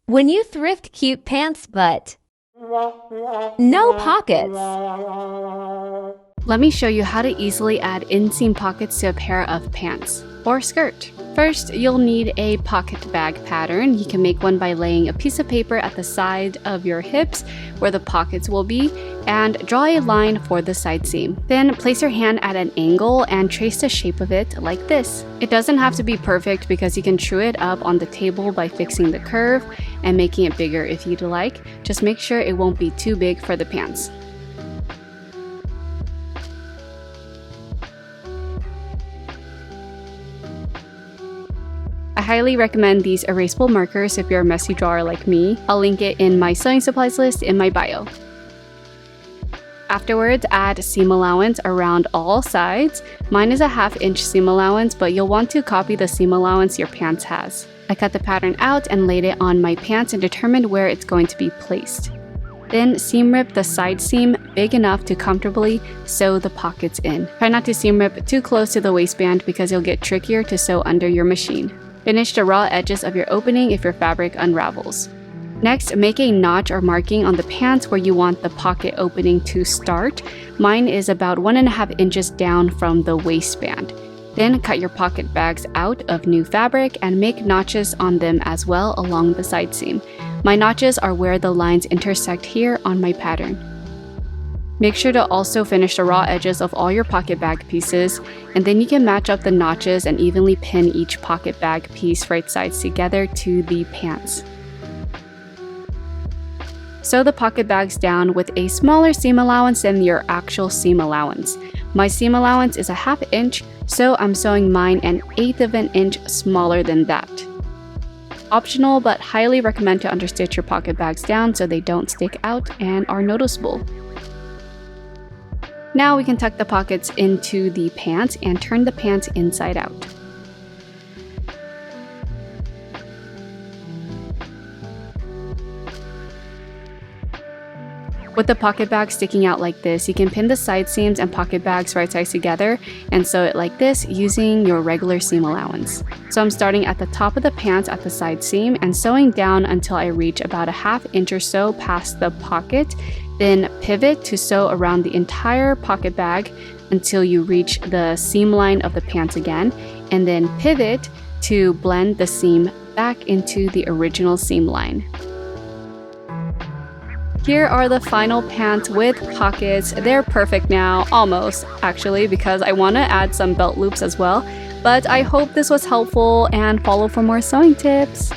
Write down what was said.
When you thrift cute pants, but no pockets. Let me show you how to easily add inseam pockets to a pair of pants or skirt. First, you'll need a pocket bag pattern. You can make one by laying a piece of paper at the side of your hips where the pockets will be and draw a line for the side seam. Then place your hand at an angle and trace the shape of it like this. It doesn't have to be perfect because you can true it up on the table by fixing the curve and making it bigger if you'd like. Just make sure it won't be too big for the pants. I highly recommend these erasable markers if you're a messy drawer like me. I'll link it in my sewing supplies list in my bio. Afterwards, add seam allowance around all sides. Mine is a 1/2 inch seam allowance, but you'll want to copy the seam allowance your pants has. I cut the pattern out and laid it on my pants and determined where it's going to be placed. Then seam rip the side seam big enough to comfortably sew the pockets in. Try not to seam rip too close to the waistband because it'll get trickier to sew under your machine. Finish the raw edges of your opening if your fabric unravels. Next, make a notch or marking on the pants where you want the pocket opening to start. Mine is about 1.5 inches down from the waistband. Then cut your pocket bags out of new fabric and make notches on them as well along the side seam. My notches are where the lines intersect here on my pattern. Make sure to also finish the raw edges of all your pocket bag pieces, and then you can match up the notches and evenly pin each pocket bag piece right sides together to the pants. Sew the pocket bags down with a smaller seam allowance than your actual seam allowance. My seam allowance is a 1/2 inch, so I'm sewing mine 1/8 of an inch smaller than that. Optional, but highly recommend to understitch your pocket bags down so they don't stick out and are noticeable. Now we can tuck the pockets into the pants and turn the pants inside out. With the pocket bag sticking out like this, you can pin the side seams and pocket bags right sides together and sew it like this using your regular seam allowance. So I'm starting at the top of the pants at the side seam and sewing down until I reach about a 1/2 inch or so past the pocket. Then pivot to sew around the entire pocket bag until you reach the seam line of the pants again, and then pivot to blend the seam back into the original seam line. Here are the final pants with pockets. They're perfect now, almost actually, because I want to add some belt loops as well. But I hope this was helpful and follow for more sewing tips.